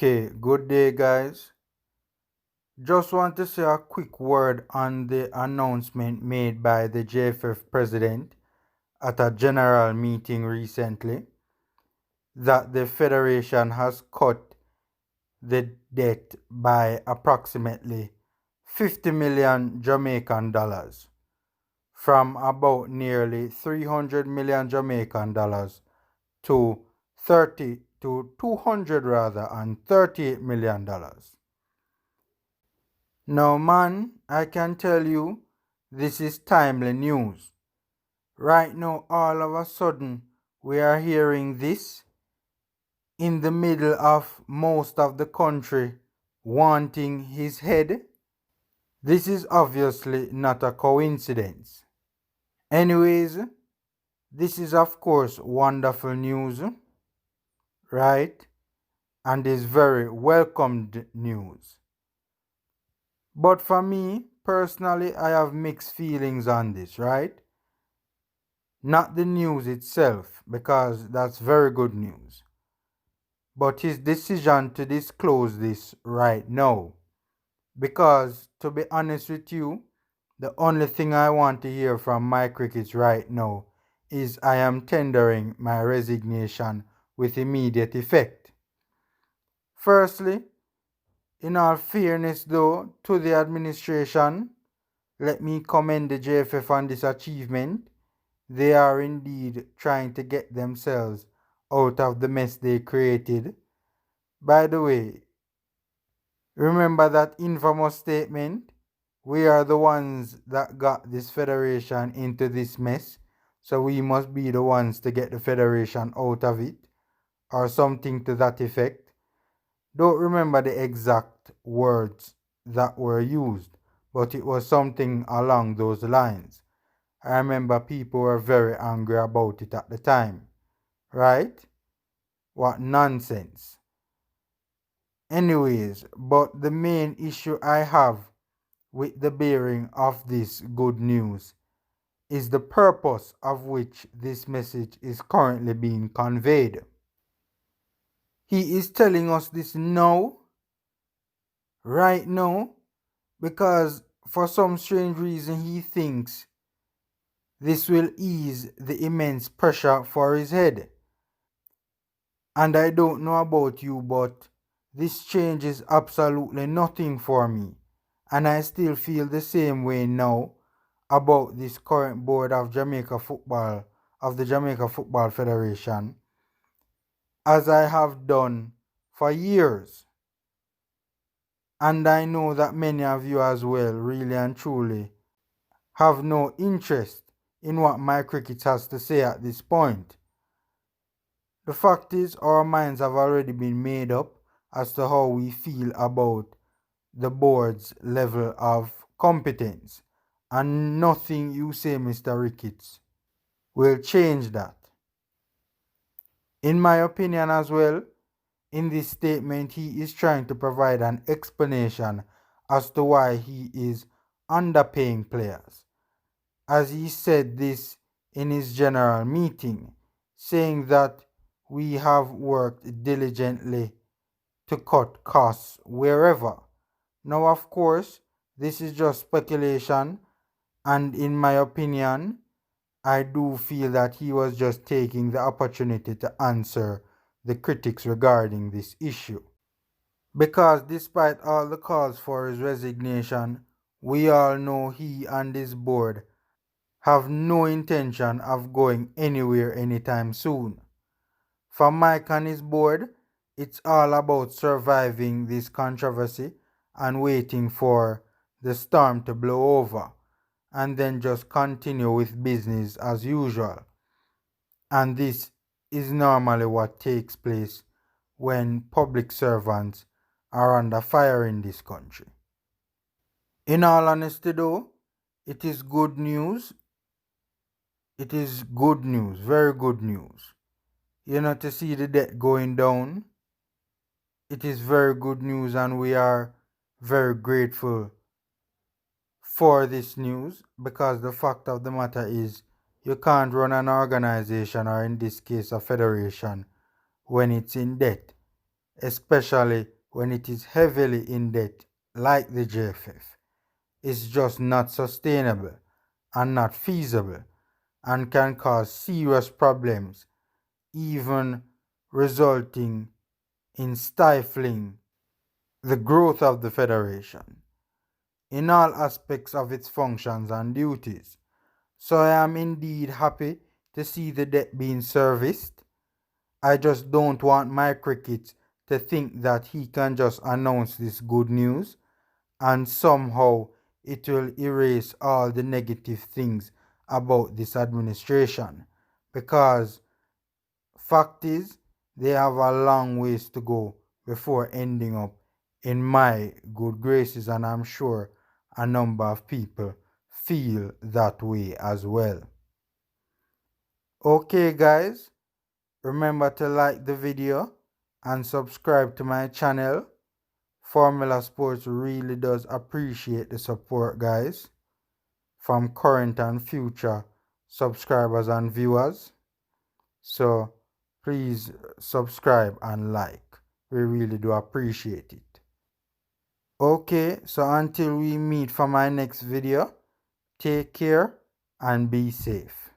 Okay, good day, guys. Just want to say a quick word on the announcement made by the JFF president at a general meeting recently that the Federation has cut the debt by approximately 50 million Jamaican dollars from about nearly 300 million Jamaican dollars to 200 rather and 38 million dollars. Now, man, I can tell you this is timely news. Right now, all of a sudden, we are hearing this in the middle of most of the country wanting his head. This is obviously not a coincidence. Anyways, this is of course wonderful news, right? And is very welcomed news. But for me, personally, I have mixed feelings on this, right? Not the news itself, because that's very good news, but his decision to disclose this right now. Because, to be honest with you, the only thing I want to hear from Mike Ricketts right now is I am tendering my resignation with immediate effect. Firstly, in all fairness though to the administration, let me commend the JFF on this achievement. They are indeed trying to get themselves out of the mess they created. By the way, remember that infamous statement? We are the ones that got this federation into this mess, so we must be the ones to get the federation out of it, or something to that effect. Don't remember the exact words that were used, but it was something along those lines. I remember people were very angry about it at the time, right? What nonsense. Anyways, but the main issue I have with the bearing of this good news is the purpose of which this message is currently being conveyed. He is telling us this now, right now, because for some strange reason he thinks this will ease the immense pressure for his head. And I don't know about you, but this changes absolutely nothing for me. And I still feel the same way now about this current board of the Jamaica Football Federation, as I have done for years. And I know that many of you as well, really and truly, have no interest in what Mike Ricketts has to say at this point. The fact is, our minds have already been made up as to how we feel about the board's level of competence, and nothing you say, Mr. Ricketts, will change that. In my opinion as well, in this statement, he is trying to provide an explanation as to why he is underpaying players, as he said this in his general meeting, saying that we have worked diligently to cut costs wherever. Now, of course, this is just speculation, and in my opinion, I do feel that he was just taking the opportunity to answer the critics regarding this issue. Because despite all the calls for his resignation, we all know he and his board have no intention of going anywhere anytime soon. For Mike and his board, it's all about surviving this controversy and waiting for the storm to blow over, and then just continue with business as usual. And this is normally what takes place when public servants are under fire in this country. In all honesty, though, it is good news. It is good news, very good news. To see the debt going down, it is very good news, and we are very grateful for this news, because the fact of the matter is you can't run an organization, or in this case a federation, when it's in debt, especially when it is heavily in debt like the JFF, is just not sustainable and not feasible and can cause serious problems, even resulting in stifling the growth of the Federation in all aspects of its functions and duties. So I am indeed happy to see the debt being serviced. I just don't want my Ricketts to think that he can just announce this good news and somehow it will erase all the negative things about this administration. Because fact is, they have a long ways to go before ending up in my good graces, and I'm sure a number of people feel that way as well. Okay, guys, remember to like the video and subscribe to my channel. Formula Sports really does appreciate the support, guys, from current and future subscribers and viewers. So please subscribe and like. We really do appreciate it. Okay, so until we meet for my next video, take care and be safe.